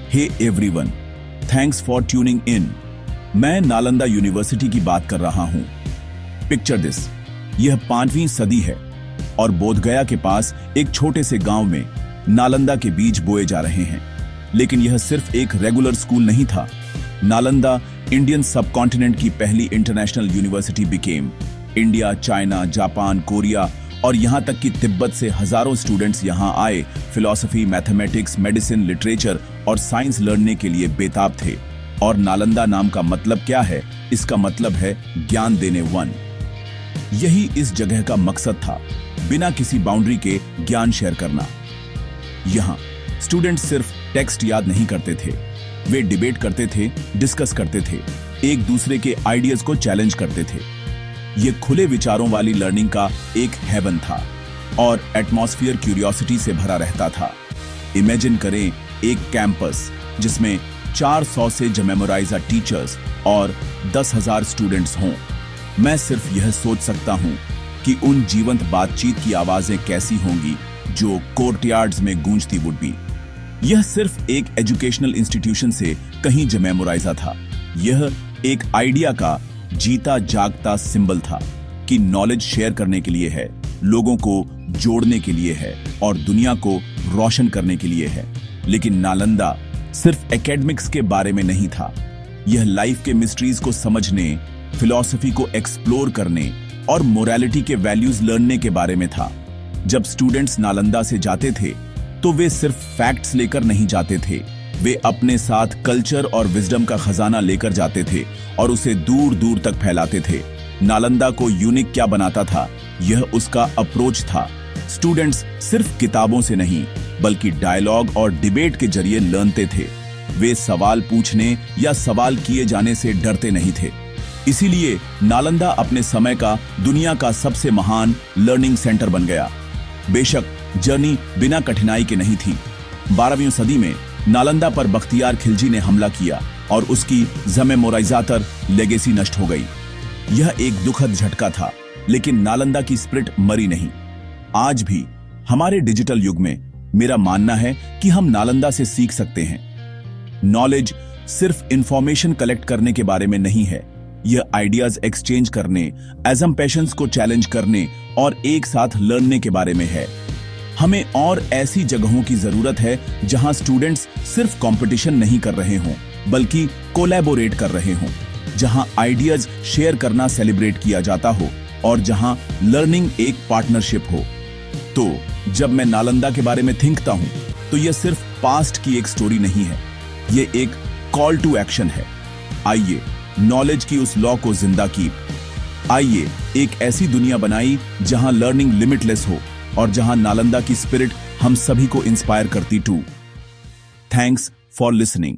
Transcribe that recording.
Hey everyone, thanks for tuning in. मैं Nalanda university की बात कर रहा हूं। पिक्चर दिस, यह 5वीं सदी है और बोधगया के पास एक छोटे से गांव में नालंदा के बीज बोए जा रहे हैं। लेकिन यह सिर्फ एक रेगुलर स्कूल नहीं था। नालंदा इंडियन सबकॉन्टिनेंट की पहली international university became. India, China, Japan, Korea और यहां तक कि तिब्बत से हजारों स्टूडेंट्स यहां आए फिलॉसफी, मैथमेटिक्स, मेडिसिन, लिटरेचर और साइंस लर्नने के लिए बेताब थे। और नालंदा नाम का मतलब क्या है? इसका मतलब है ज्ञान देने वन। यही इस जगह का मकसद था, बिना किसी बाउंड्री के ज्ञान शेयर करना। यहां स्टूडेंट्स सिर्फ टेक्स्ट याद नहीं करते थे, वे डिबेट करते थे, डिस्कस करते थे, एक दूसरे के आइडियाज को चैलेंज करते थे। यह खुले विचारों वाली लर्निंग का एक हेवन था और एटमॉस्फेयर क्यूरियोसिटी से भरा रहता था। इमेजिन करें एक कैंपस जिसमें 400 से मेमोराइज टीचर्स और 10,000 स्टूडेंट्स हों। मैं सिर्फ यह सोच सकता हूं कि उन जीवंत बातचीत की आवाजें कैसी होंगी जो कोर्टयार्ड्स में गूंजती वुड बी। यह सिर्फ एक एजुकेशनल इंस्टीट्यूशन से कहीं मेमोराइजा था। यह एक आइडिया का जीता जागता सिंबल था कि नॉलेज शेयर करने के लिए है, लोगों को जोड़ने के लिए है और दुनिया को रोशन करने के लिए है। लेकिन नालंदा सिर्फ एकेडमिक्स के बारे में नहीं था। यह लाइफ के मिस्ट्रीज को समझने, फिलॉसफी को एक्सप्लोर करने और मोरालिटी के वैल्यूज लर्नने के बारे में था। जब स्टूडेंट्स नालंदा से जाते थे तो वे सिर्फ फैक्ट्स लेकर नहीं जाते थे, वे अपने साथ कल्चर और विजडम का खजाना लेकर जाते थे और उसे दूर दूर तक फैलाते थे। नालंदा को यूनिक क्या बनाता था? यह उसका अप्रोच था। स्टूडेंट्स सिर्फ किताबों से नहीं बल्कि डायलॉग और डिबेट के जरिए लर्नते थे। वे सवाल पूछने या सवाल किए जाने से डरते नहीं थे। इसीलिए नालंदा अपने समय का दुनिया का सबसे महान लर्निंग सेंटर बन गया। बेशक जर्नी बिना कठिनाई के नहीं थी। 12वीं सदी में नालंदा पर बख्तियार खिलजी ने हमला किया और उसकी ज़मेमोराइज़ातर लेगेसी नष्ट हो गई। यह एक दुखद झटका था, लेकिन नालंदा की स्पिरिट मरी नहीं। आज भी हमारे डिजिटल युग में मेरा मानना है कि हम नालंदा से सीख सकते हैं। नॉलेज सिर्फ इंफॉर्मेशन कलेक्ट करने के बारे में नहीं है, यह आइडियाज एक्सचेंज करने, एजम्पशंस को चैलेंज करने और एक साथ लर्नने के बारे में है। हमें और ऐसी जगहों की जरूरत है जहां स्टूडेंट्स सिर्फ कंपटीशन नहीं कर रहे हों बल्कि कोलैबोरेट कर रहे हों, जहां आइडियाज शेयर करना सेलिब्रेट किया जाता हो और जहां लर्निंग एक पार्टनरशिप हो। तो जब मैं नालंदा के बारे में थिंकता हूं तो यह सिर्फ पास्ट की एक स्टोरी नहीं है, यह एक कॉल टू एक्शन है। आइए नॉलेज की उस लॉ को जिंदा की। आइए एक ऐसी दुनिया बनाई जहां लर्निंग लिमिटलेस हो और जहां नालंदा की स्पिरिट हम सभी को इंस्पायर करती टू। Thanks for listening.